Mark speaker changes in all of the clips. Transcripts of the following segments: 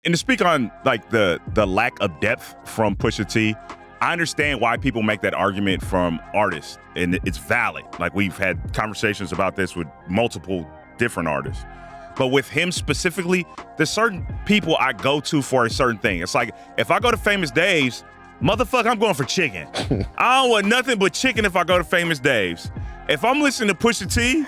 Speaker 1: And to speak on like the lack of depth from Pusha T, I understand why people make that argument from artists, and it's valid. Like, we've had conversations about this with multiple different artists. But with him specifically, there's certain people I go to for a certain thing. It's like, if I go to Famous Dave's, motherfucker, I'm going for chicken. I don't want nothing but chicken if I go to Famous Dave's. If I'm listening to Pusha T,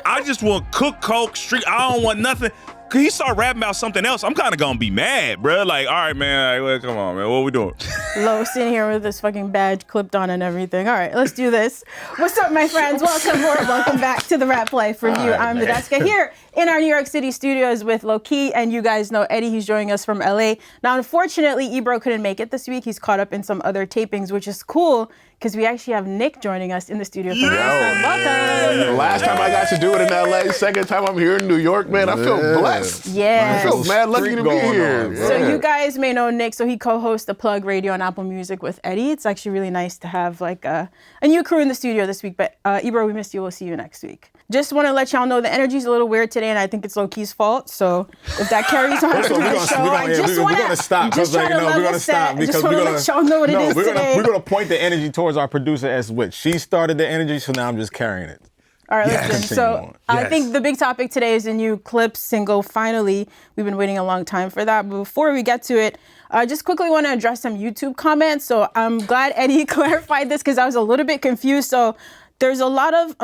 Speaker 1: I just want cook, coke, street. I don't want nothing. Cause he start rapping about something else, I'm kind of gonna be mad, bro. Like, all right, man, well, come on, man, what we doing?
Speaker 2: Low sitting here with this fucking badge clipped on and everything. All right, let's do this. What's up, my friends? Welcome back to the Rap Life Review.
Speaker 1: Right,
Speaker 2: I'm Nadeska here in our New York City studios with Lowkey, and you guys know Eddie. He's joining us from LA. Now, unfortunately, Ebro couldn't make it this week. He's caught up in some other tapings, which is cool, because we actually have Nick joining us in the studio for the first time. Welcome.
Speaker 3: Last time I got to do it in LA, second time I'm here in New York, man, I feel blessed.
Speaker 2: Yeah.
Speaker 3: I feel mad lucky to be here.
Speaker 2: So you guys may know Nick, so he co-hosts the Plug Radio on Apple Music with Eddie. It's actually really nice to have like a new crew in the studio this week, but Ebro, we missed you. We'll see you next week. Just want to let y'all know the energy's a little weird today, and I think it's Lowkey's fault. So if that carries on through the show, I just want to stop. Just trying to level set. Just want to let y'all know what it is today.
Speaker 4: We're going to point the energy towards our producer as which she started the energy, so now I'm just carrying it.
Speaker 2: All right, listen. So I think the big topic today is the new Clipse single, Finally. We've been waiting a long time for that. But before we get to it, I just quickly want to address some YouTube comments. So I'm glad Eddie clarified this because I was a little bit confused. So there's a lot of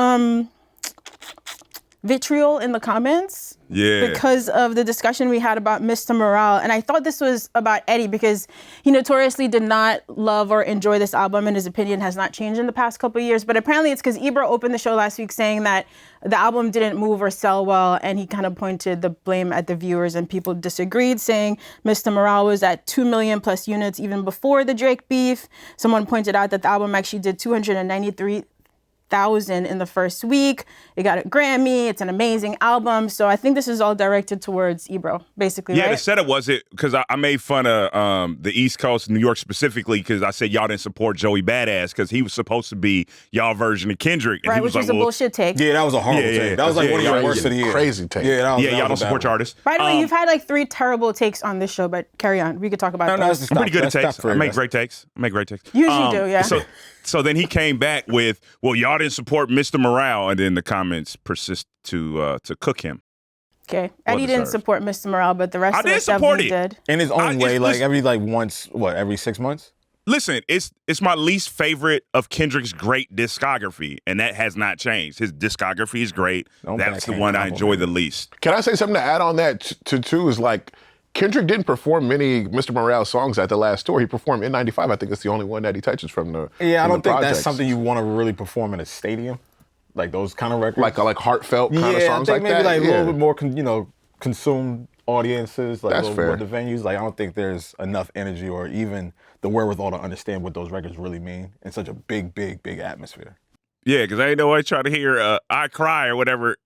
Speaker 2: vitriol in the comments because of the discussion we had about Mr. Morale. And I thought this was about Eddie because he notoriously did not love or enjoy this album, and his opinion has not changed in the past couple of years. But apparently it's because Ebro opened the show last week saying that the album didn't move or sell well, and he kind of pointed the blame at the viewers, and people disagreed, saying Mr. Morale was at 2 million plus units even before the Drake beef. Someone pointed out that the album actually did 293,000 in the first week. It got a Grammy. It's an amazing album. So I think this is all directed towards Ebro, basically, right?
Speaker 1: The setup was it, because I made fun of the East Coast, New York specifically, because I said y'all didn't support Joey Badass because he was supposed to be y'all version of Kendrick. And
Speaker 2: right,
Speaker 1: he was
Speaker 2: which was a bullshit take.
Speaker 4: Yeah, that was a horrible take. That was like one of your worst of the year.
Speaker 3: Crazy take.
Speaker 4: Yeah,
Speaker 1: y'all don't support your artists.
Speaker 2: By the way, you've had like 3 terrible takes on this show, but carry on. We could talk about those.
Speaker 1: I'm pretty good at takes. I make great takes.
Speaker 2: Usually do, yeah.
Speaker 1: So then he came back with, well, y'all didn't support Mr. Morale, and then the comments persist to cook him.
Speaker 2: Okay. Eddie didn't support Mr. Morale, but the rest of us definitely did.
Speaker 4: In his own way, like every 6 months?
Speaker 1: Listen, it's my least favorite of Kendrick's great discography, and that has not changed. His discography is great. That's the one I enjoy the least.
Speaker 3: Can I say something to add on that too? Is like, Kendrick didn't perform many Mr. Morale songs at the last tour. He performed in '95. I think it's the only one that he touches from the
Speaker 4: I don't think that's something you want to really perform in a stadium, like those kind of records.
Speaker 3: Like heartfelt kind of songs like that.
Speaker 4: Yeah, I think maybe a little bit more, consumed audiences, like
Speaker 3: that's fair.
Speaker 4: The venues. Like, I don't think there's enough energy or even the wherewithal to understand what those records really mean in such a big atmosphere.
Speaker 1: Yeah, because I ain't nobody trying to hear "I Cry" or whatever.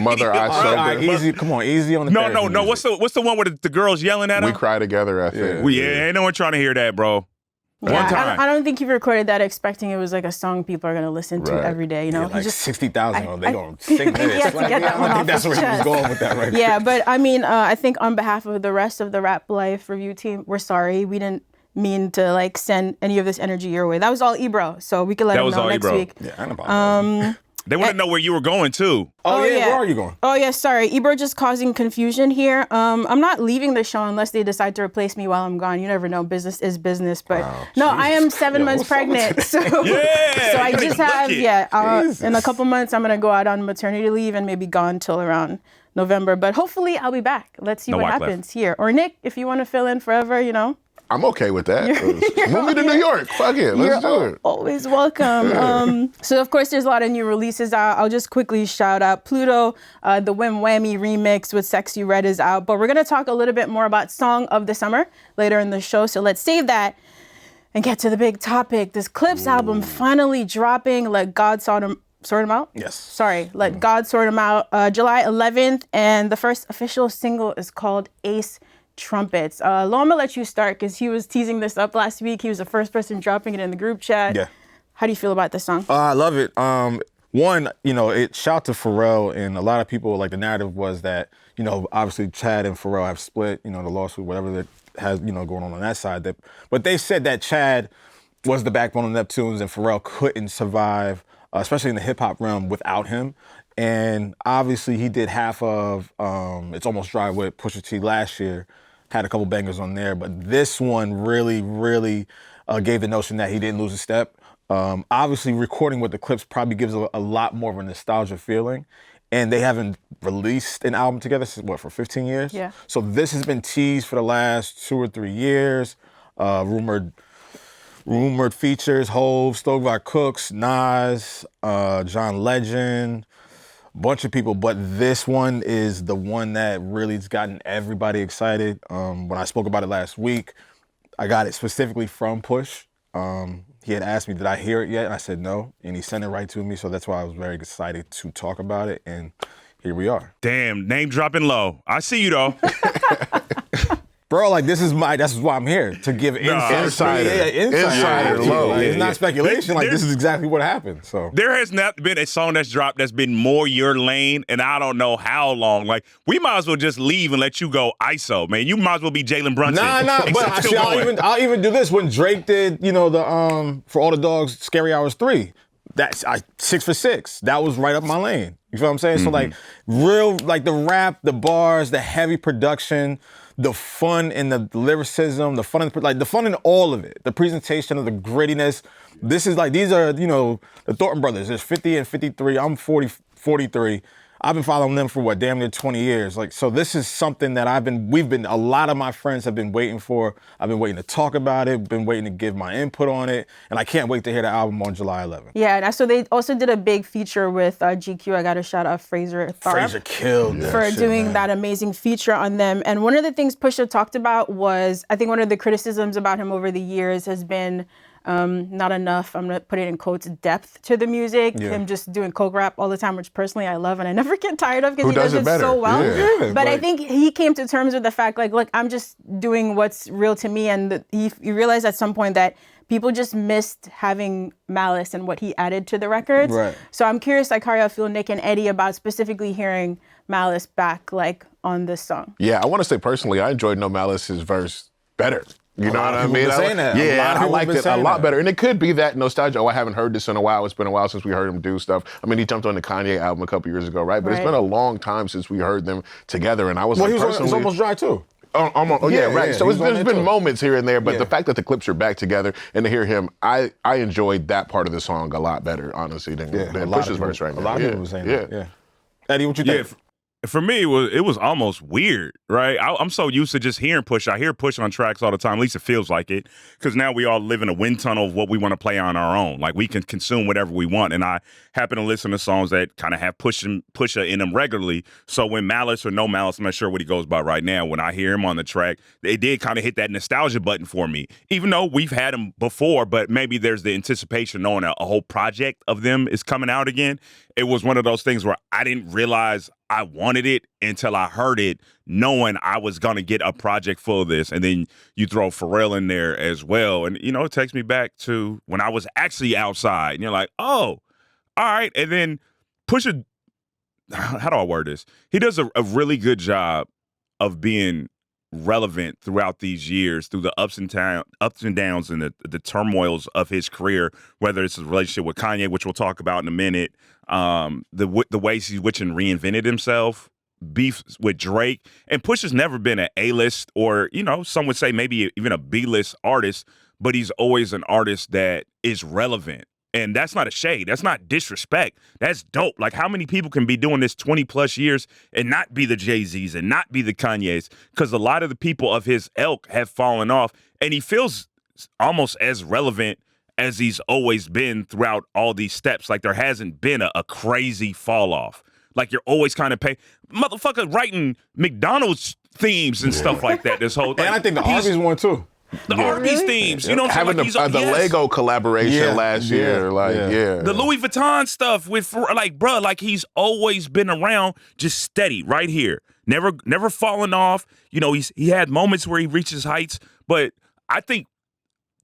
Speaker 3: Mother, I Sober.
Speaker 4: Easy, come on, easy on the
Speaker 1: No. What's the one where the girls yelling at him?
Speaker 3: We Cry Together, I think.
Speaker 1: Ain't no one trying to hear that, bro.
Speaker 2: Yeah,
Speaker 1: One time.
Speaker 2: I don't think he recorded that expecting it was like a song people are going to listen to every day. You know,
Speaker 4: like
Speaker 2: he just
Speaker 4: 60,000. They going to sing this.
Speaker 2: I don't think
Speaker 4: that's where he was going with that right there.
Speaker 2: Yeah, but I mean, I think on behalf of the rest of the Rap Life Review team, we're sorry. We didn't mean to like send any of this energy your way. That was all Ebro, so we can let him know next week.
Speaker 4: Yeah, I know
Speaker 1: they want to know where you were going too.
Speaker 4: Oh yeah, where are you going?
Speaker 2: Oh yeah, sorry. Ebro just causing confusion here. I'm not leaving the show unless they decide to replace me while I'm gone. You never know. Business is business. But I am 7 months pregnant. So I just have, in a couple months, I'm going to go out on maternity leave and maybe gone till around November. But hopefully I'll be back. Let's see what happens here. Or Nick, if you want to fill in forever,
Speaker 3: I'm okay with that. Move me to New York. Fuck it. Let's do it.
Speaker 2: Always welcome. So, of course, there's a lot of new releases out. I'll just quickly shout out Pluto. The Whim Whammy remix with Sexy Red is out. But we're going to talk a little bit more about Song of the Summer later in the show. So let's save that and get to the big topic. This Clipse album finally dropping. Let God sort him out?
Speaker 4: Yes.
Speaker 2: Sorry. Let God sort him out. July 11th. And the first official single is called Ace Trumpets. Lo, I'm gonna let you start because he was teasing this up last week. He was the first person dropping it in the group chat.
Speaker 4: Yeah.
Speaker 2: How do you feel about this song?
Speaker 4: I love it. one, shout to Pharrell, and a lot of people, like, the narrative was that, obviously Chad and Pharrell have split, the lawsuit, whatever that has, going on that side. But they said that Chad was the backbone of Neptunes and Pharrell couldn't survive, especially in the hip hop realm, without him. And obviously he did half of It's Almost Dry with Pusha T last year, had a couple bangers on there, but this one really, really gave the notion that he didn't lose a step. Obviously recording with the Clipse probably gives a lot more of a nostalgia feeling, and they haven't released an album together since, for 15 years?
Speaker 2: Yeah.
Speaker 4: So this has been teased for the last 2 or 3 years. Rumored features, Hove, Stovey Cooks, Nas, John Legend, bunch of people, but this one is the one that really has gotten everybody excited. When I spoke about it last week, I got it specifically from Push. He had asked me, did I hear it yet? And I said no, and he sent it right to me, so that's why I was very excited to talk about it, and here we are.
Speaker 1: Damn, name dropping low. I see you, though.
Speaker 4: Bro, like, that's why I'm here, to give insider.
Speaker 3: Insider low.
Speaker 4: Like, it's not speculation. This is exactly what happened. So
Speaker 1: there has not been a song that's dropped that's been more your lane, and I don't know how long. Like, we might as well just leave and let you go ISO, man. You might as well be Jalen Brunson.
Speaker 4: Nah. But I'll even do this. When Drake did, the For All the Dogs, Scary Hours 3, that's 6 for 6. That was right up my lane. You feel what I'm saying? Mm-hmm. So the rap, the bars, the heavy production, the fun in the lyricism, the fun in all of it, the presentation of the grittiness. These are, the Thornton brothers. There's 50 and 53. I'm 43. I've been following them for damn near 20 years. So this is something that a lot of my friends have been waiting for. I've been waiting to talk about it, been waiting to give my input on it, and I can't wait to hear the album on July 11th.
Speaker 2: Yeah, and so they also did a big feature with GQ. I got to shout out Fraser Tharp.
Speaker 4: Fraser killed
Speaker 2: for doing that amazing feature on them. And one of the things Pusha talked about was, I think one of the criticisms about him over the years has been not enough, I'm going to put it in quotes, depth to the music. Yeah. Him just doing coke rap all the time, which personally I love and I never get tired of because he does it so well.
Speaker 3: Yeah.
Speaker 2: But I think he came to terms with the fact, look, I'm just doing what's real to me. And he realized at some point that people just missed having Malice and what he added to the records.
Speaker 4: Right.
Speaker 2: So I'm curious, how y'all feel, Nick and Eddie, about specifically hearing Malice back, on this song.
Speaker 3: Yeah, I want to say personally, I enjoyed No Malice's verse better. You know what I mean? I liked it a lot better. And it could be that nostalgia. I haven't heard this in a while. It's been a while since we heard him do stuff. I mean, he jumped on the Kanye album a couple years ago, right? But It's been a long time since we heard them together. And I was personally...
Speaker 4: It's Almost Dry, too.
Speaker 3: Right. So there's been moments here and there, but the fact that the Clipse are back together and to hear him, I enjoyed that part of the song a lot better, honestly, than Push's verse right now.
Speaker 4: A lot of people were saying that, yeah. Eddie, what you think?
Speaker 1: For me, it was almost weird, right? I'm so used to just hearing Push. I hear Push on tracks all the time. At least it feels like it, because now we all live in a wind tunnel of what we want to play on our own. Like, we can consume whatever we want, and I happen to listen to songs that kind of have Pusha in them regularly. So when Malice or No Malice, I'm not sure what he goes by right now, when I hear him on the track, it did kind of hit that nostalgia button for me. Even though we've had him before, but maybe there's the anticipation knowing a whole project of them is coming out again. It was one of those things where I didn't realize I wanted it until I heard it, knowing I was going to get a project full of this. And then you throw Pharrell in there as well. And, it takes me back to when I was actually outside. And you're like, oh, all right. And then Pusha, how do I word this? He does a really good job of being relevant throughout these years, through the ups and downs and the turmoils of his career, whether it's his relationship with Kanye, which we'll talk about in a minute, the ways he's which and reinvented himself, beef with Drake. And Pusha's never been an A-list or, some would say maybe even a B-list artist, but he's always an artist that is relevant. And that's not a shade. That's not disrespect. That's dope. Like, how many people can be doing this 20 plus years and not be the Jay-Z's and not be the Kanye's? Because a lot of the people of his ilk have fallen off, and he feels almost as relevant as he's always been throughout all these steps. Like, there hasn't been a crazy fall off. Like, you're always kind of motherfucker writing McDonald's themes and stuff like that this whole time.
Speaker 4: And I think the Arby's one too.
Speaker 1: The Arby's themes,
Speaker 3: having the Lego collaboration last year,
Speaker 1: the Louis Vuitton stuff with he's always been around, just steady right here, never falling off. He had moments where he reaches heights, but I think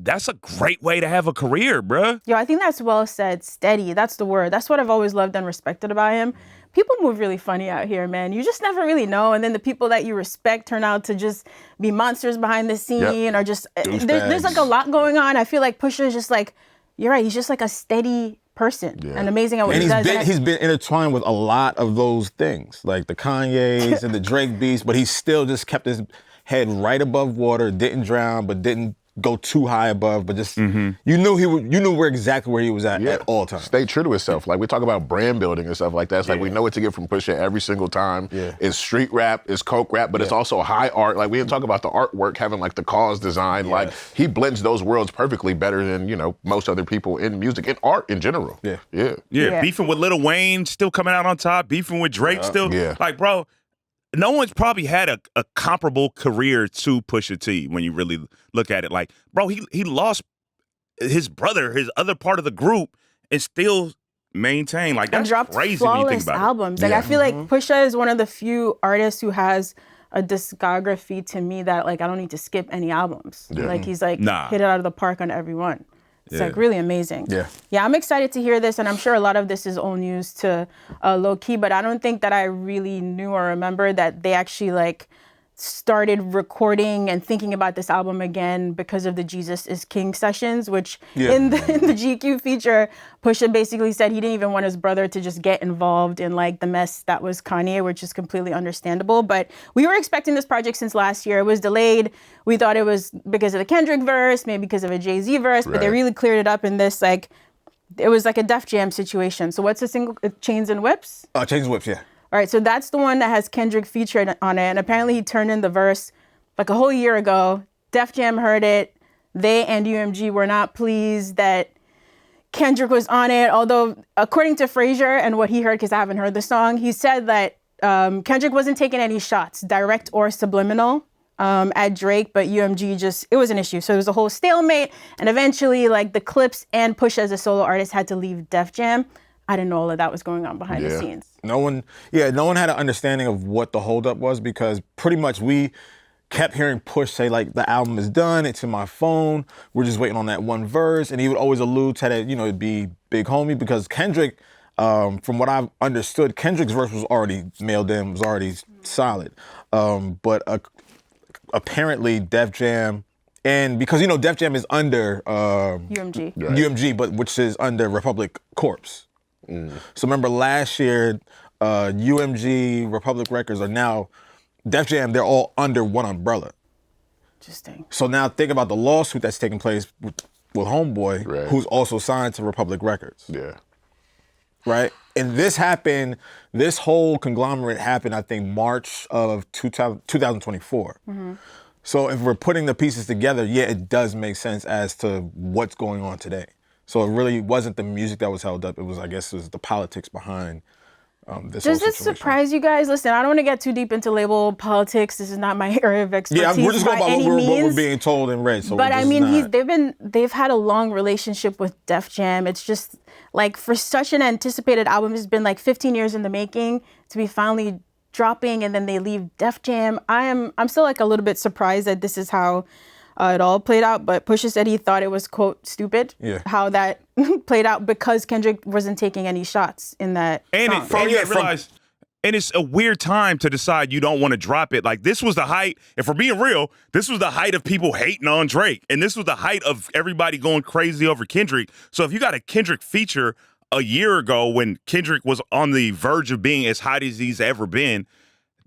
Speaker 1: that's a great way to have a career, bruh.
Speaker 2: Yo, I think that's well said. Steady. That's the word. That's what I've always loved and respected about him. People move really funny out here, man. You just never really know. And then the people that you respect turn out to just be monsters behind the scene or just, there's like a lot going on. I feel like Pusha is just like, you're right, he's just like a steady person and amazing at what he does.
Speaker 4: He's been intertwined with a lot of those things, like the Kanye's and the Drake beats, but he still just kept his head right above water, didn't drown, but didn't go too high above, but just you knew exactly where he was at all times.
Speaker 3: Stay true to himself. Like we talk about brand building and stuff like that. It's like we know what to get from Pusha every single time. It's street rap, it's coke rap, but it's also high art. Like we didn't talk about the artwork, having like the cause design. Like he blends those worlds perfectly better than, you know, most other people in music and art in general.
Speaker 1: Yeah. Beefing with Lil Wayne, still coming out on top. Beefing with Drake, still. Like, bro, no one's probably had a comparable career to Pusha T when you really look at it. Like, bro, he lost his brother, his other part of the group, and still maintained. Like, that's crazy when you think about
Speaker 2: albums.
Speaker 1: it.
Speaker 2: Like, I feel like Pusha is one of the few artists who has a discography to me that, like, I don't need to skip any albums. Like, he's like hit it out of the park on every one. It's like really amazing. Yeah, I'm excited to hear this, and I'm sure a lot of this is old news to Lowkey, but I don't think that I really knew or remembered that they actually like started recording and thinking about this album again because of the Jesus is King sessions, which in the GQ feature, Pusha basically said he didn't even want his brother to just get involved in like the mess that was Kanye, which is completely understandable. But we were expecting this project since last year. It was delayed. We thought it was because of the Kendrick verse, maybe because of a Jay-Z verse, but they really cleared it up in this like, it was like a Def Jam situation. So what's the single? Chains and Whips?
Speaker 4: Chains and Whips,
Speaker 2: All right, so that's the one that has Kendrick featured on it, and apparently he turned in the verse like a whole year ago. Def Jam heard it. They and UMG were not pleased that Kendrick was on it, although according to Frazier and what he heard, because I haven't heard the song, he said that Kendrick wasn't taking any shots, direct or subliminal, at Drake, but UMG just, it was an issue. So it was a whole stalemate, and eventually like the Clipse and Pusha as a solo artist had to leave Def Jam. I didn't know all of that was going on behind the scenes.
Speaker 4: No one had an understanding of what the holdup was because pretty much we kept hearing Push say like the album is done, it's in my phone, we're just waiting on that one verse, and he would always allude to that, you know, it'd be Big Homie because Kendrick, from what I've understood, Kendrick's verse was already mailed in, was already solid, but apparently Def Jam. And because, you know, Def Jam is under UMG, but which is under Republic Corps. So remember last year, UMG, Republic Records are now, Def Jam, they're all under one umbrella.
Speaker 2: Interesting. So
Speaker 4: now think about the lawsuit that's taking place with Homeboy, who's also signed to Republic Records. Right? And this happened, this whole conglomerate happened, I think, March of 2024. So if we're putting the pieces together, it does make sense as to what's going on today. So it really wasn't the music that was held up. It was, I guess, it was the politics behind this whole situation.
Speaker 2: Does this surprise you guys? Listen, I don't want to get too deep into label politics. This is not my area of expertise.
Speaker 4: Yeah, we're just going by what we're being told and read. So
Speaker 2: but I mean, they've had a long relationship with Def Jam. It's just like for such an anticipated album, it's been like 15 years in the making to be finally dropping, and then they leave Def Jam. I'm still like a little bit surprised that this is how it all played out, but Pusha said he thought it was, quote, stupid how that played out because Kendrick wasn't taking any shots in that song.
Speaker 1: And it's a weird time to decide you don't want to drop it. Like, this was the height, if we're being real, this was the height of people hating on Drake, and this was the height of everybody going crazy over Kendrick. So if you got a Kendrick feature a year ago when Kendrick was on the verge of being as hot as he's ever been,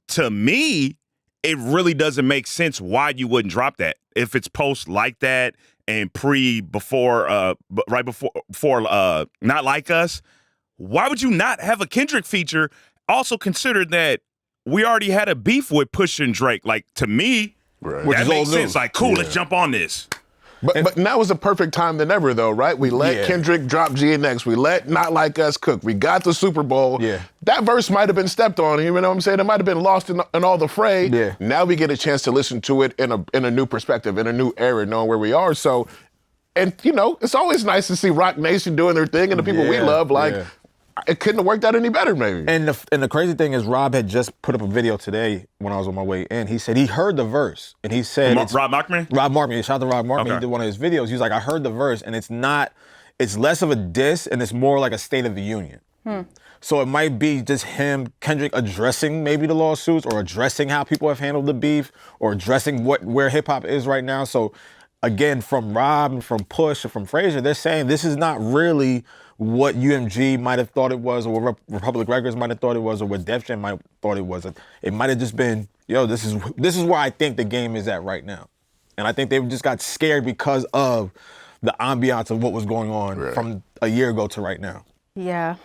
Speaker 1: to me, it really doesn't make sense why you wouldn't drop that. If it's post like that and before Not Like Us, why would you not have a Kendrick feature? Also consider that we already had a beef with Push and Drake. Like, to me, that makes sense. Like, cool, let's jump on this.
Speaker 3: But now is a perfect time than ever, though, right? We let Kendrick drop GNX. We let Not Like Us cook. We got the Super Bowl. That verse might have been stepped on, you know what I'm saying? It might have been lost in all the fray. Now we get a chance to listen to it in a new perspective, in a new era, knowing where we are. So, and, you know, it's always nice to see Rock Nation doing their thing and the people we love, like, it couldn't have worked out any better, maybe.
Speaker 4: And the crazy thing is, Rob had just put up a video today when I was on my way in. He said he heard the verse, and he said
Speaker 1: Rob Markman.
Speaker 4: Rob Markman. Shout out to Rob Markman.
Speaker 1: Okay.
Speaker 4: He did one of his videos. He was like, I heard the verse, and it's less of a diss, and it's more like a State of the Union. So it might be just him, Kendrick, addressing maybe the lawsuits, or addressing how people have handled the beef, or addressing where hip hop is right now. So again, from Rob and from Push and from Frazier, they're saying this is not really what UMG might have thought it was, or what Republic Records might have thought it was, or what Def Jam might have thought it was. It might have just been, this is where I think the game is at right now. And I think they just got scared because of the ambiance of what was going on from a year ago to right now.
Speaker 2: Yeah.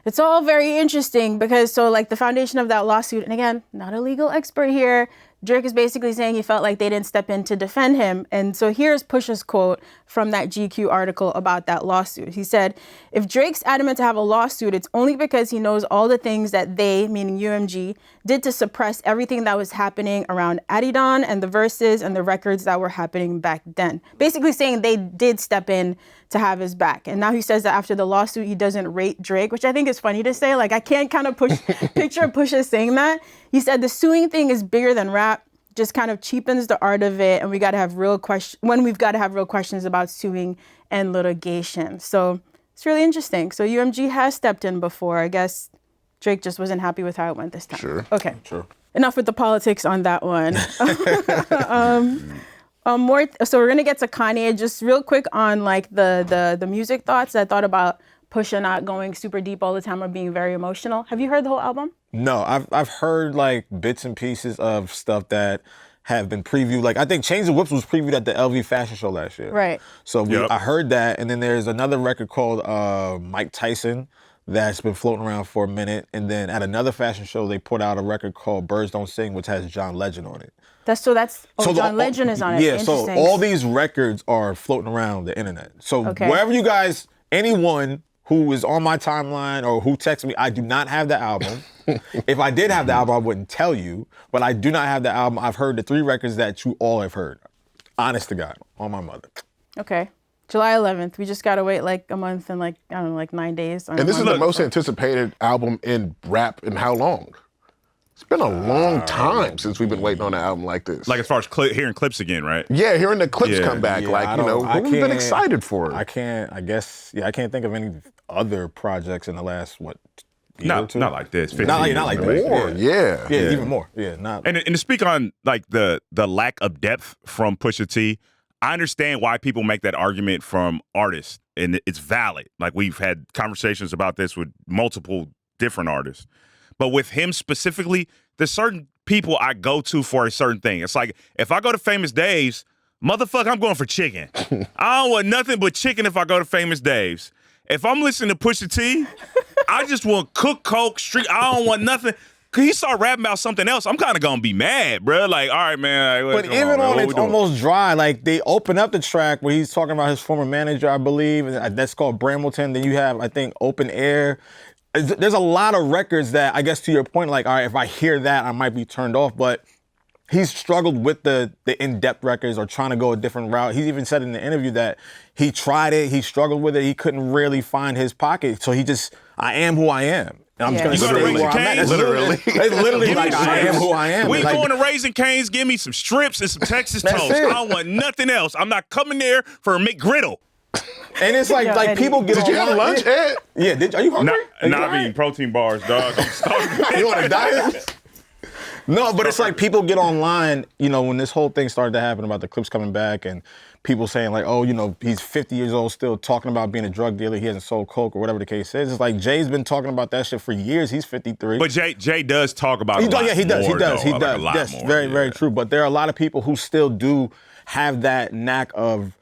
Speaker 2: It's all very interesting because the foundation of that lawsuit, and again, not a legal expert here, Drake is basically saying he felt like they didn't step in to defend him. And so here's Push's quote from that GQ article about that lawsuit. He said, if Drake's adamant to have a lawsuit, it's only because he knows all the things that they, meaning UMG, did to suppress everything that was happening around Adidon and the verses and the records that were happening back then. Basically saying they did step in to have his back. And now he says that after the lawsuit, he doesn't rate Drake, which I think is funny to say. Like, I can't kind of picture Pusha saying that. He said the suing thing is bigger than rap, just kind of cheapens the art of it, and we've got to have real questions about suing and litigation. So it's really interesting. So UMG has stepped in before. I guess Drake just wasn't happy with how it went this time.
Speaker 3: Sure.
Speaker 2: Okay.
Speaker 3: Sure.
Speaker 2: Enough with the politics on that one. So we're gonna get to Kanye. Just real quick on the music thoughts. I thought about Pusha not going super deep all the time or being very emotional. Have you heard the whole album?
Speaker 4: No, I've heard bits and pieces of stuff that have been previewed. I think Chains and Whips was previewed at the LV Fashion Show last year.
Speaker 2: Right.
Speaker 4: So I heard that, and then there's another record called Mike Tyson that's been floating around for a minute, and then at another fashion show they put out a record called Birds Don't Sing, which has John Legend on it.
Speaker 2: John Legend is on it.
Speaker 4: Yeah, so all these records are floating around the internet. So wherever you guys, anyone who is on my timeline or who texts me, I do not have the album. If I did have the album, I wouldn't tell you, but I do not have the album. I've heard the 3 records that you all have heard. Honest to God, on my mother.
Speaker 2: Okay. July 11th. We just got to wait a month and 9 days.
Speaker 3: And this is the most anticipated album in rap in how long? It's been a long time since we've been waiting on an album like this.
Speaker 1: As far as hearing Clipse again, right?
Speaker 3: Yeah, hearing the Clipse come back.
Speaker 4: Yeah,
Speaker 3: who've been excited for it?
Speaker 4: I can't think of any other projects in the last, year or two?
Speaker 1: Not like this.
Speaker 4: Not like this.
Speaker 3: More, yeah.
Speaker 4: Even more. Yeah,
Speaker 1: And to speak on the lack of depth from Pusha T, I understand why people make that argument from artists, and it's valid. We've had conversations about this with multiple different artists. But with him specifically, there's certain people I go to for a certain thing. It's like, if I go to Famous Dave's, motherfucker, I'm going for chicken. I don't want nothing but chicken if I go to Famous Dave's. If I'm listening to Pusha T, I just want cook Coke, street. I don't want nothing. Cause he start rapping about something else, I'm kind of gonna be mad, bro. All right, man.
Speaker 4: But even on It's Almost Dry, they open up the track where he's talking about his former manager, I believe, and that's called Brambleton. Then you have, I think, Open Air. There's a lot of records that, I guess to your point, all right, if I hear that, I might be turned off. But he's struggled with the in-depth records or trying to go a different route. He even said in the interview that he tried it, he struggled with it, he couldn't really find his pocket. So I am who I am. And I'm just gonna stay where I'm at. That's literally I am who I am.
Speaker 1: We going to Raising Cane's, give me some strips and some Texas toast. I don't want nothing else. I'm not coming there for a McGriddle.
Speaker 4: And it's people get on.
Speaker 3: Did you have lunch, Ed?
Speaker 4: Yeah, are you hungry?
Speaker 1: Not eating protein bars, dog. I'm starving.
Speaker 4: You on a diet? No, but it's people get online, when this whole thing started to happen about the Clipse coming back and people saying he's 50 years old still talking about being a drug dealer, he hasn't sold coke or whatever the case is. It's Jay's been talking about that shit for years. He's 53.
Speaker 1: But Jay does talk about it.
Speaker 4: He does. Yes,
Speaker 1: more,
Speaker 4: very, very true. But there are a lot of people who still do have that knack of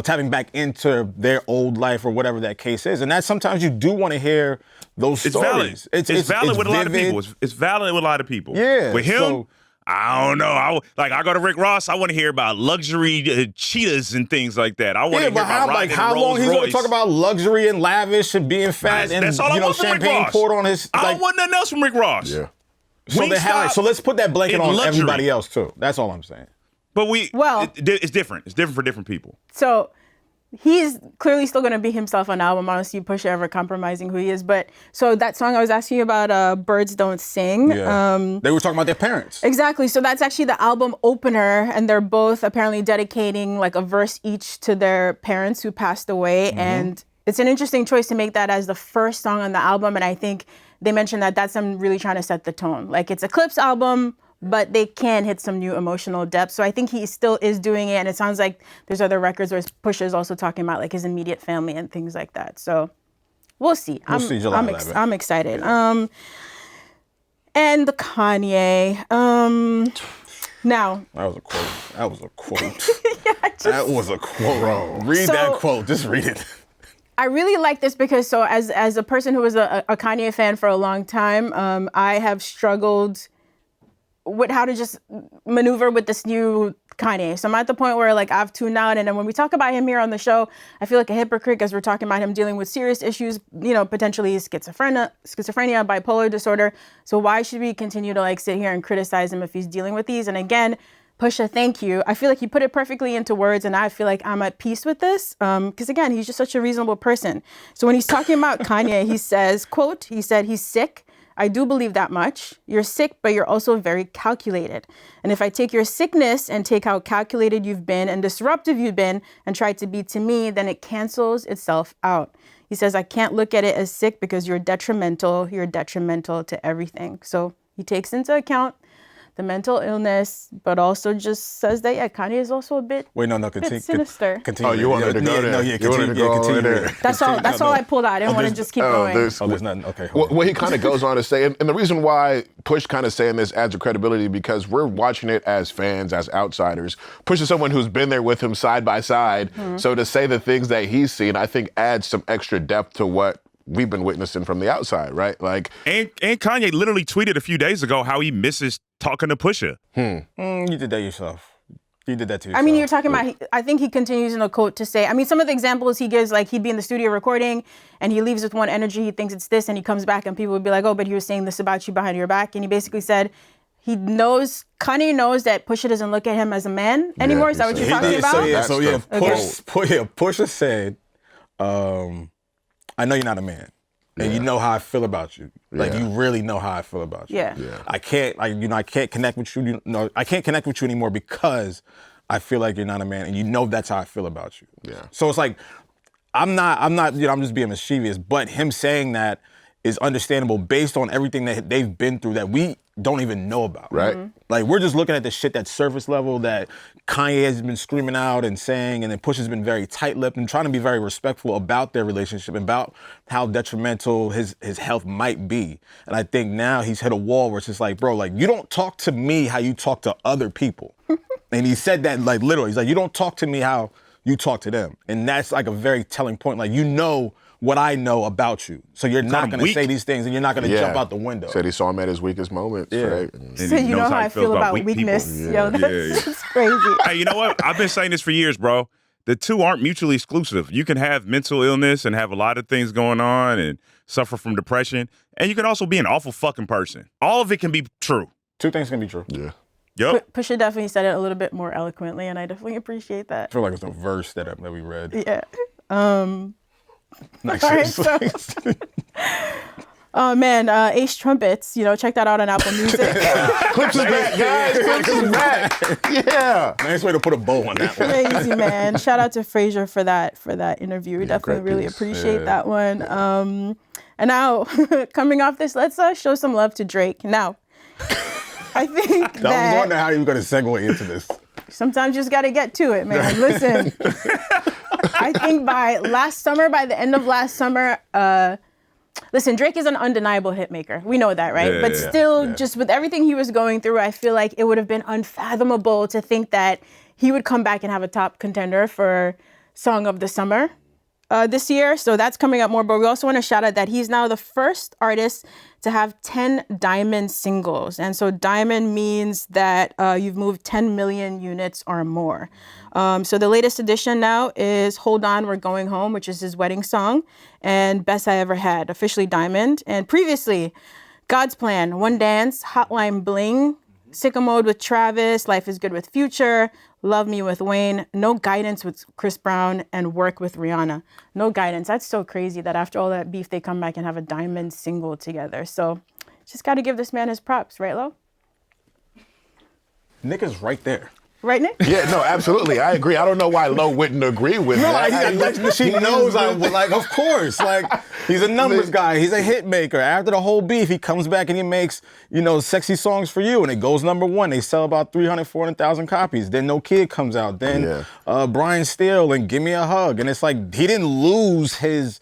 Speaker 4: tapping back into their old life or whatever that case is. And that sometimes you do want to hear those stories.
Speaker 1: It's valid with a lot of people. It's valid with a lot of people.
Speaker 4: Yeah.
Speaker 1: With him, I don't know. I go to Rick Ross, I want to hear about luxury cheetahs and things like that. I want to hear about riding in
Speaker 4: how long
Speaker 1: Rolls
Speaker 4: he's going to
Speaker 1: Royce.
Speaker 4: talk about luxury and lavish and being fat
Speaker 1: That's all I want from Rick
Speaker 4: champagne
Speaker 1: Ross.
Speaker 4: poured on his...
Speaker 1: I don't want nothing else from Rick Ross.
Speaker 3: Yeah.
Speaker 4: So let's put that blanket on
Speaker 1: luxury.
Speaker 4: everybody else too. That's all I'm saying.
Speaker 1: But it's different. It's different for different people.
Speaker 2: So he's clearly still going to be himself on the album. I don't see Pusha ever compromising who he is. But so that song I was asking you about, Birds Don't Sing.
Speaker 4: Yeah. They were talking about their parents.
Speaker 2: Exactly. So that's actually the album opener, and they're both apparently dedicating like a verse each to their parents who passed away. And it's an interesting choice to make that as the first song on the album. And I think they mentioned that that's them really trying to set the tone. Like, it's a Clipse album, but they can hit some new emotional depth. So I think he still is doing it. And it sounds like there's other records where Pusha is also talking about like his immediate family and things like that. So we'll see.
Speaker 4: We'll see July 11th.
Speaker 2: I'm excited. And the Kanye. Now.
Speaker 4: That was a quote. That was a quote. Bro. Read that quote. Just read it.
Speaker 2: I really like this because as a person who was a Kanye fan for a long time, I have struggled with how to just maneuver with this new Kanye. So I'm at the point where like I've tuned out, and then when we talk about him here on the show, I feel like a hypocrite because we're talking about him dealing with serious issues, potentially schizophrenia, bipolar disorder. So why should we continue to like sit here and criticize him if he's dealing with these? And again, Pusha, thank you. I feel like you put it perfectly into words, and I feel like I'm at peace with this because again, he's just such a reasonable person. So when he's talking about Kanye, he says, quote, he said, he's sick. I do believe that much. You're sick, but you're also very calculated. And if I take your sickness and take how calculated you've been and disruptive you've been and try to be to me, then it cancels itself out. He says, I can't look at it as sick because you're detrimental. You're detrimental to everything. So he takes into account the mental illness, but also just says that, Kanye is also a bit,
Speaker 4: continue,
Speaker 2: sinister.
Speaker 4: Continue.
Speaker 3: Oh, you wanted to go there. You wanted to go over there.
Speaker 2: That's all I pulled out. I didn't want to just keep going.
Speaker 4: There's nothing. Okay.
Speaker 3: What he kind of goes on to say, and the reason why Push kind of saying this adds a credibility because we're watching it as fans, as outsiders. Push is someone who's been there with him side by side. So to say the things that he's seen, I think adds some extra depth to what we've been witnessing from the outside, right? Like,
Speaker 1: and Kanye literally tweeted a few days ago how he misses talking to Pusha.
Speaker 4: You did that yourself. You did that to yourself.
Speaker 2: I mean, you're talking about, I think he continues in a quote to say, some of the examples he gives, like he'd be in the studio recording and he leaves with one energy, he thinks it's this, and he comes back and people would be like, oh, but he was saying this about you behind your back. And he basically said, Kanye knows that Pusha doesn't look at him as a man anymore. Is that what you're talking about?
Speaker 4: Pusha said, I know you're not a man. And you know how I feel about you. Like, you really know how I feel about you.
Speaker 2: Yeah.
Speaker 4: I can't connect with you. I can't connect with you anymore because I feel like you're not a man, and you know that's how I feel about you.
Speaker 3: Yeah.
Speaker 4: So it's like, I'm not, I'm just being mischievous, but him saying that is understandable based on everything that they've been through that we don't even know about.
Speaker 3: Right.
Speaker 4: Like, we're just looking at the shit that's surface level that Kanye has been screaming out and saying, and then Push has been very tight-lipped and trying to be very respectful about their relationship and about how detrimental his health might be. And I think now he's hit a wall where it's just like, bro, like, you don't talk to me how you talk to other people. And he said that, like, literally. He's like, you don't talk to me how you talk to them. And that's like a very telling point. Like, you know what I know about you. So you're not going to say these things and you're not going to jump out the window.
Speaker 3: Said he saw him at his weakest moments, right?
Speaker 2: So you know how I feel about weakness. Yo, that's crazy.
Speaker 1: Hey, you know what? I've been saying this for years, bro. The two aren't mutually exclusive. You can have mental illness and have a lot of things going on and suffer from depression. And you can also be an awful fucking person. All of it can be true.
Speaker 4: Two things can be true.
Speaker 3: Yeah.
Speaker 1: Yep.
Speaker 2: Pusha definitely said it a little bit more eloquently, and I definitely appreciate that.
Speaker 4: I feel like it's a verse that we read.
Speaker 2: Yeah.
Speaker 4: Like,
Speaker 2: all right, so, oh man, Ace Trumpets, check that out on Apple Music.
Speaker 3: Clipse is back, guys. Clipse is back. Yeah.
Speaker 4: Nice way to put a bow on that one.
Speaker 2: Crazy, man. Shout out to Frazier for that interview. We definitely really appreciate that one. And now, coming off this, let's show some love to Drake. Now, I think that
Speaker 4: I was wondering how you were going to segue into this.
Speaker 2: Sometimes you just got to get to it, man. Listen, I think by the end of last summer, listen, Drake is an undeniable hit maker. We know that, right? But still, just with everything he was going through, I feel like it would have been unfathomable to think that he would come back and have a top contender for Song of the Summer this year. So that's coming up more. But we also want to shout out that he's now the first artist to have 10 diamond singles. And so diamond means that you've moved 10 million units or more. So the latest edition now is Hold On, We're Going Home, which is his wedding song, and Best I Ever Had, officially diamond. And previously, God's Plan, One Dance, Hotline Bling, Sicko Mode with Travis, Life is Good with Future, Love Me with Wayne, No Guidance with Chris Brown, and Work with Rihanna. No Guidance. That's so crazy that after all that beef, they come back and have a diamond single together. So just got to give this man his props, right, Lo?
Speaker 4: Nick is right there.
Speaker 2: Right, Nick?
Speaker 3: Yeah, no, absolutely. I agree. I don't know why Lo wouldn't agree with that.
Speaker 4: She knows I would, like, of course. Like, he's a numbers guy. He's a hit maker. After the whole beef, he comes back and he makes, Sexy Songs for You, and it goes #1. They sell about 300,000, 400,000 copies. Then NOKIA comes out. Then Brian Steele and Give Me a Hug. And it's like, he didn't lose his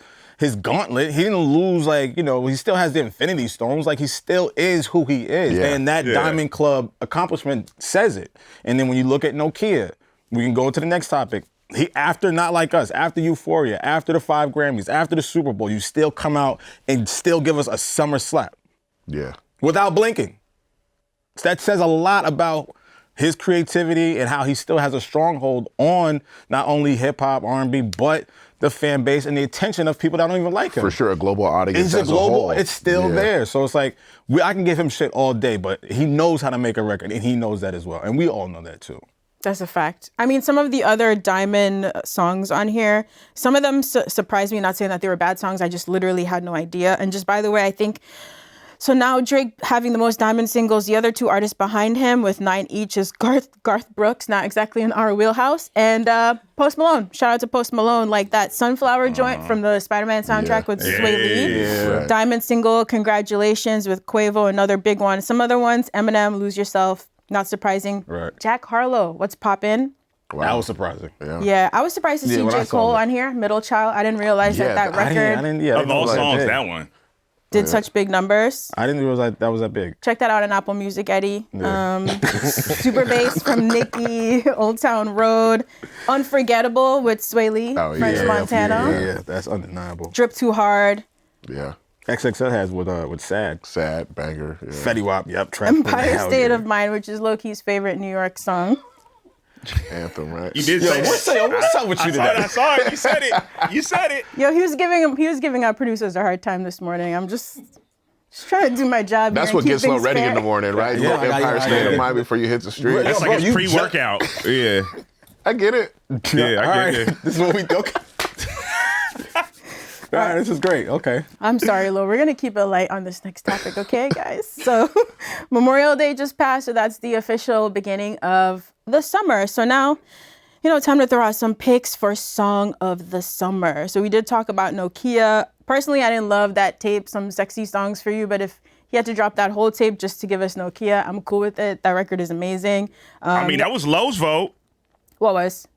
Speaker 4: gauntlet. He didn't lose, he still has the Infinity Stones. Like, he still is who he is. Yeah. And that Diamond Club accomplishment says it. And then when you look at NOKIA, we can go to the next topic. He, after Not Like Us, after Euphoria, after the 5 Grammys, after the Super Bowl, you still come out and still give us a summer slap.
Speaker 3: Yeah.
Speaker 4: Without blinking. That says a lot about his creativity and how he still has a stronghold on not only hip-hop, R&B, but the fan base and the attention of people that don't even like him.
Speaker 3: For sure, a global audience.
Speaker 4: It's it's still there. So it's like, I can give him shit all day, but he knows how to make a record, and he knows that as well. And we all know that too.
Speaker 2: That's a fact. I mean, some of the other Diamond songs on here, some of them surprised me, not saying that they were bad songs. I just literally had no idea. And just by the way, I think, so now Drake having the most Diamond singles, the other 2 artists behind him with 9 each is Garth Brooks, not exactly in our wheelhouse, and Post Malone. Shout out to Post Malone, like that Sunflower joint from the Spider-Man soundtrack with Sway Lee.
Speaker 3: Yeah.
Speaker 2: Diamond single, Congratulations with Quavo, another big one. Some other ones, Eminem, Lose Yourself, not surprising.
Speaker 4: Right.
Speaker 2: Jack Harlow, What's Poppin'?
Speaker 3: Wow.
Speaker 4: That was surprising.
Speaker 2: Yeah, I was surprised to see J. Cole on here, Middle Child. I didn't realize that record
Speaker 1: of all songs, that one
Speaker 2: did such big numbers.
Speaker 4: I didn't realize that was that big.
Speaker 2: Check that out on Apple Music, Eddie. Super Bass from Nicki, Old Town Road. Unforgettable with Sway Lee, French Montana.
Speaker 4: Yeah, that's undeniable.
Speaker 2: Drip Too Hard.
Speaker 3: Yeah.
Speaker 4: XXL has with Sad.
Speaker 3: Sad, banger. Yeah.
Speaker 4: Fetty Wap, yep.
Speaker 2: Empire State of Mind, which is Lowkey's favorite New York song.
Speaker 3: Anthem, right?
Speaker 1: You did say
Speaker 4: what's up with you today?
Speaker 1: I saw it. You said it.
Speaker 2: Yo, he was giving our producers a hard time this morning. I'm just trying to do my job.
Speaker 3: That's what gets Lo ready in the morning, right?
Speaker 4: Yeah,
Speaker 3: Empire State of Mind before you hit the street.
Speaker 1: That's like his pre-workout. Yeah.
Speaker 3: I get it.
Speaker 1: Yeah, I get it.
Speaker 4: This is what we do. All right, this is great. Okay.
Speaker 2: I'm sorry, Lo. We're going to keep it light on this next topic, okay, guys? So Memorial Day just passed, so that's the official beginning of the summer. So now, time to throw out some picks for Song of the Summer. So we did talk about NOKIA. Personally, I didn't love that tape, Some Sexy Songs for You, but if he had to drop that whole tape just to give us NOKIA, I'm cool with it. That record is amazing.
Speaker 1: That was Lowe's vote.
Speaker 2: What was?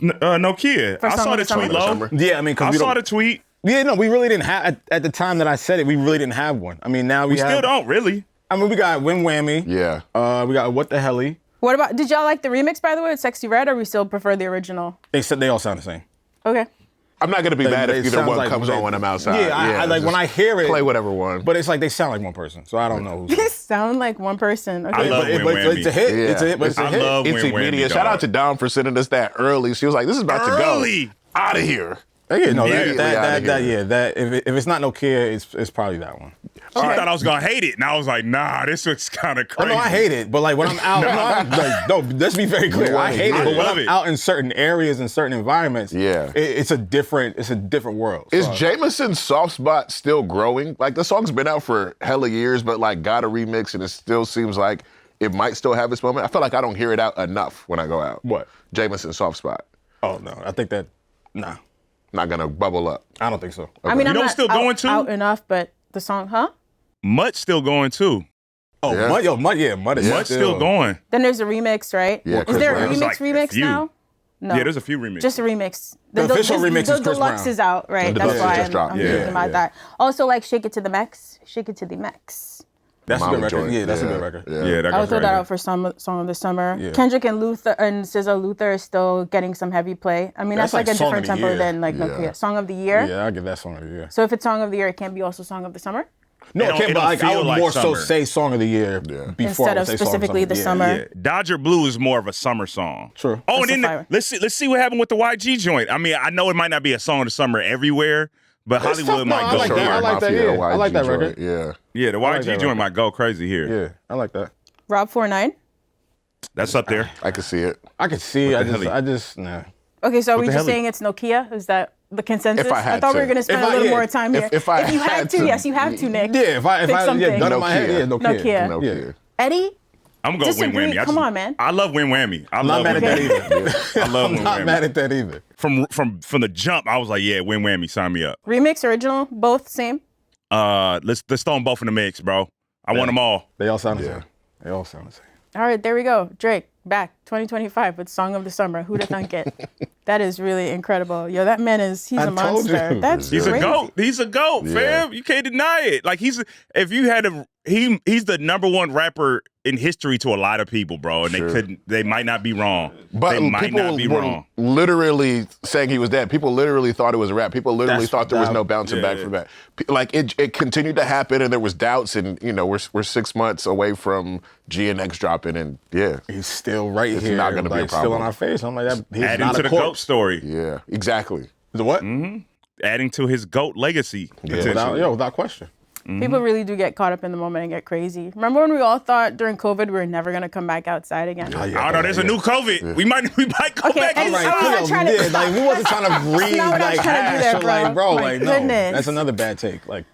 Speaker 1: NOKIA. I saw the tweet, Lowe.
Speaker 4: Yeah,
Speaker 1: I saw the tweet.
Speaker 4: Yeah, no, we really didn't have, at the time that I said it, we really didn't have one. I mean, now we
Speaker 1: still don't, really.
Speaker 4: I mean, we got Win Whammy.
Speaker 3: Yeah.
Speaker 4: We got What the Helly.
Speaker 2: What about, did y'all like the remix, by the way, with Sexy Red, or we still prefer the original?
Speaker 4: They said they all sound the same.
Speaker 2: Okay.
Speaker 3: I'm not going to be mad if either one comes on when I'm outside.
Speaker 4: Yeah, I like when I hear it.
Speaker 3: Play whatever one.
Speaker 4: But it's like they sound like one person, so I don't know who's.
Speaker 2: They sound like one person. Okay.
Speaker 1: I love Win Whammy.
Speaker 4: It's a hit.
Speaker 3: Yeah.
Speaker 4: It's a hit, but it's a hit.
Speaker 1: I love Win
Speaker 3: It's immediate.
Speaker 1: Whammy,
Speaker 3: Shout out to Dom for sending us that early. She was like, this is about to go. Out of here.
Speaker 4: Yeah, no,
Speaker 3: Immediately
Speaker 4: if it's not NOKIA, it's probably that one.
Speaker 1: She thought I was gonna hate it, and I was like, nah, this looks kind of crazy.
Speaker 4: Oh, no, I hate it, but like when I'm out, let's be very clear. I hate it, but when I'm out in certain areas and certain environments, it's a different world.
Speaker 3: Is Jameson's soft spot still growing? Like the song's been out for hella years, but like got a remix, and it still seems like it might still have its moment. I feel like I don't hear it out enough when I go out.
Speaker 4: What?
Speaker 3: Jameson's soft spot.
Speaker 4: Oh no, I think that
Speaker 3: not gonna bubble up.
Speaker 4: I don't think so.
Speaker 3: Okay.
Speaker 2: I mean, I'm not
Speaker 1: still going too?
Speaker 2: out enough, but the song,
Speaker 1: Mutt's still going too.
Speaker 4: Oh,
Speaker 3: yeah.
Speaker 4: Mutt is
Speaker 1: Mutt's still going.
Speaker 2: Then there's a remix, right?
Speaker 3: Yeah,
Speaker 2: is there a
Speaker 3: Chris
Speaker 2: remix now? No.
Speaker 1: Yeah, there's a few remixes.
Speaker 2: Just a remix.
Speaker 4: The official remix is
Speaker 2: The
Speaker 4: Chris
Speaker 2: deluxe
Speaker 4: Brown.
Speaker 2: is out, right?
Speaker 3: The
Speaker 2: That's
Speaker 3: deluxe
Speaker 2: why
Speaker 3: just
Speaker 2: I'm
Speaker 3: dropped.
Speaker 2: thinking about that. Also, like Shake It to the Max. Shake It to the Max.
Speaker 4: That's a
Speaker 3: Mama
Speaker 4: good record.
Speaker 3: joint.
Speaker 4: Yeah, that's a good record.
Speaker 1: Yeah, that
Speaker 2: I would
Speaker 1: goes
Speaker 2: throw that
Speaker 1: right
Speaker 2: out for Song of the Summer.
Speaker 4: Yeah.
Speaker 2: Kendrick and SZA Luther is still getting some heavy play. I mean, that's like a
Speaker 4: Song
Speaker 2: different
Speaker 4: of the
Speaker 2: tempo
Speaker 4: Year.
Speaker 2: than like NOKIA. Song of the Year.
Speaker 4: Yeah, I'll give that Song of the Year.
Speaker 2: So if it's Song of the Year, it can't be also Song of the Summer?
Speaker 4: No, it can't. But like, I would more so
Speaker 1: summer.
Speaker 4: say Song of the Year before
Speaker 2: Instead
Speaker 4: I
Speaker 2: of
Speaker 4: would say
Speaker 2: specifically the summer.
Speaker 1: Yeah. Dodger Blue is more of a summer song.
Speaker 4: True.
Speaker 1: Oh,
Speaker 2: That's
Speaker 1: and
Speaker 2: a
Speaker 1: then
Speaker 2: fire.
Speaker 1: let's see what happened with the YG joint. I mean, I know it might not be a song of the summer everywhere, but
Speaker 4: It's
Speaker 1: Hollywood
Speaker 4: tough.
Speaker 1: might
Speaker 4: No,
Speaker 1: go
Speaker 4: I like
Speaker 1: here.
Speaker 4: that. I like that.
Speaker 3: Mafia,
Speaker 4: Yeah, I like that
Speaker 3: YG
Speaker 4: record.
Speaker 3: joint, Yeah.
Speaker 1: Yeah, the
Speaker 4: like
Speaker 1: YG
Speaker 4: that
Speaker 1: joint
Speaker 4: record.
Speaker 1: might go crazy here.
Speaker 4: Yeah, I like that.
Speaker 2: Rob 49.
Speaker 1: That's up there.
Speaker 3: I could see it.
Speaker 4: I could see it. I just, nah.
Speaker 2: Okay, so are we just saying it's Nokia? Is that the consensus?
Speaker 3: If I had
Speaker 2: thought we
Speaker 3: to.
Speaker 2: were going to spend a little more time here.
Speaker 3: If you
Speaker 2: had to, yes, you have to, Nick.
Speaker 4: Yeah, if I gun in my head,
Speaker 2: Nokia.
Speaker 3: Yeah.
Speaker 2: Eddie?
Speaker 1: I'm going to go win whammy.
Speaker 2: Come on, man.
Speaker 1: I love win whammy.
Speaker 4: I'm not mad at that either.
Speaker 1: I love win whammy.
Speaker 4: I'm not mad at that either.
Speaker 1: From the jump, I was like, yeah, win whammy, sign me up.
Speaker 2: Remix, original, both same?
Speaker 1: Let's throw them both in the mix, bro. I want them all.
Speaker 4: They all sound the same. They all sound the same.
Speaker 2: All right, there we go. Drake, back 2025 with Song of the Summer. Who'd have thunk it? That is really incredible. Yo, that man he's a monster. That's
Speaker 1: he's
Speaker 2: crazy.
Speaker 1: a goat. He's a goat, fam. You can't deny it. Like he's the number one rapper in history to a lot of people, bro. And they might not be wrong.
Speaker 3: But
Speaker 1: they might not be wrong.
Speaker 3: Literally saying he was dead. People literally thought it was a rap. People literally thought there was no bouncing back from that. Like it continued to happen, and there was doubts. And we're 6 months away from G and X dropping, and
Speaker 4: he's still right here.
Speaker 3: It's not going to be a problem.
Speaker 4: Still on our face. I'm like, he's
Speaker 1: adding
Speaker 4: not
Speaker 1: to
Speaker 4: a
Speaker 1: the
Speaker 4: corpse.
Speaker 1: GOAT story.
Speaker 3: Yeah, exactly.
Speaker 4: The what?
Speaker 1: Mm-hmm. Adding to his GOAT legacy.
Speaker 4: Without question.
Speaker 2: Mm-hmm. People really do get caught up in the moment and get crazy. Remember when we all thought during COVID we were never going to come back outside again?
Speaker 1: Oh, no, there's a new COVID. Yeah. We might go back.
Speaker 2: Eddie,
Speaker 4: we wasn't trying to read that's another bad take. Like,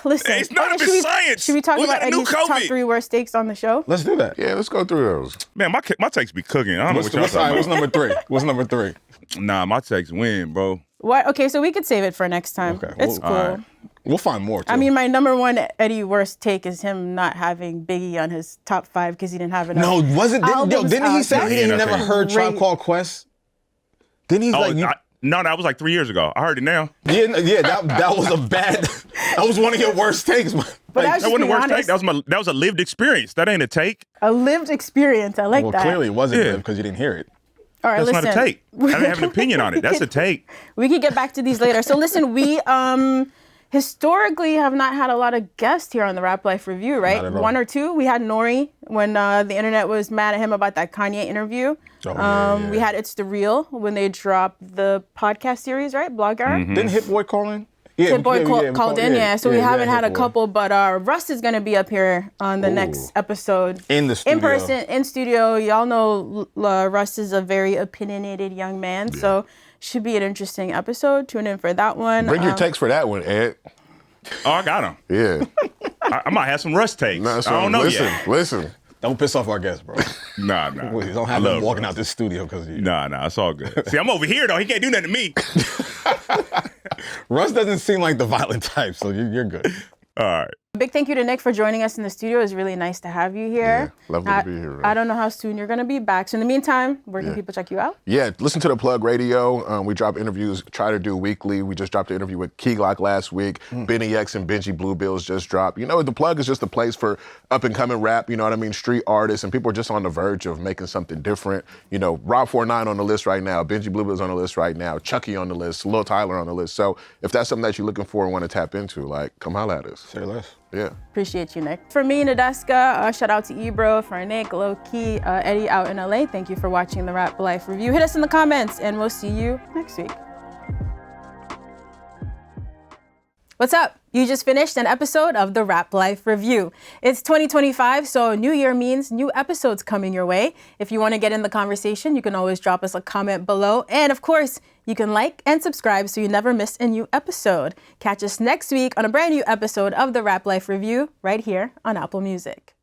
Speaker 2: listen,
Speaker 1: it's not science.
Speaker 2: Should we talk about Eddie's top 3 worst takes on the show?
Speaker 4: Let's do that.
Speaker 3: Yeah, let's go through those.
Speaker 1: Man, my takes be cooking. I don't know what y'all talking about.
Speaker 4: What's number 3? What's number 3?
Speaker 1: Nah, my takes win, bro.
Speaker 2: What? Okay, so we could save it for next time. Okay, it's cool. Right.
Speaker 4: We'll find more, too.
Speaker 2: I mean, my number 1 Eddie worst take is him not having Biggie on his top 5 because he didn't have enough.
Speaker 4: No, didn't he say he never heard Tribe Called Quest? Didn't he
Speaker 1: No, that was like 3 years ago. I heard it now.
Speaker 4: Yeah, that was a bad. That was one of your worst takes.
Speaker 2: But that wasn't a worst take.
Speaker 1: That was a lived experience. That ain't a take.
Speaker 2: A lived experience. I like that.
Speaker 4: Well, clearly it wasn't because you didn't hear it.
Speaker 2: All right,
Speaker 1: That's
Speaker 2: listen.
Speaker 1: not a take. I didn't have an opinion on it. That's a take.
Speaker 2: We could get back to these later. So listen, we historically have not had a lot of guests here on the Rap Life Review, right? 1 or 2. We had Nori when the internet was mad at him about that Kanye interview. We had It's The Real when they dropped the podcast series, right? Blog Hour.
Speaker 4: Mm-hmm. Didn't Hit Boy call in?
Speaker 2: Hit Boy called in. So we haven't had a couple, but Russ is going to be up here on the next episode.
Speaker 4: In the studio.
Speaker 2: In person, in studio. Y'all know Russ is a very opinionated young man, so should be an interesting episode. Tune in for that one.
Speaker 3: Bring your takes for that one, Ed.
Speaker 1: Oh, I got him.
Speaker 3: Yeah.
Speaker 1: I might have some Russ takes. I don't know yet.
Speaker 3: Listen.
Speaker 4: Don't piss off our guests, bro.
Speaker 1: Nah.
Speaker 4: Don't have him walking out this studio because of you.
Speaker 1: Nah, it's all good. See, I'm over here, though. He can't do nothing to me.
Speaker 4: Russ doesn't seem like the violent type, so you're good.
Speaker 1: All right.
Speaker 2: Big thank you to Nick for joining us in the studio. It was really nice to have you here.
Speaker 3: Yeah, lovely to be here. Bro.
Speaker 2: I don't know how soon you're going to be back. So in the meantime, where can people check you out?
Speaker 3: Yeah, listen to The Plug Radio. We drop interviews, try to do weekly. We just dropped an interview with Key Glock last week. Benny X and Benji Bluebills just dropped. The Plug is just a place for up-and-coming rap, street artists, and people are just on the verge of making something different. Rob 49 on the list right now, Benji Bluebills on the list right now, Chucky on the list, Lil Tyler on the list. So if that's something that you're looking for and want to tap into, come holla at us.
Speaker 4: Say less.
Speaker 3: Yeah.
Speaker 2: Appreciate you, Nick. For me, Nadeska, shout out to Ebro, for Nick, Lowkey, Eddie out in LA. Thank you for watching the Rap Life Review. Hit us in the comments, and we'll see you next week. What's up? You just finished an episode of the Rap Life Review. It's 2025, so New Year means new episodes coming your way. If you want to get in the conversation, you can always drop us a comment below. And of course, you can like and subscribe so you never miss a new episode. Catch us next week on a brand new episode of the Rap Life Review right here on Apple Music.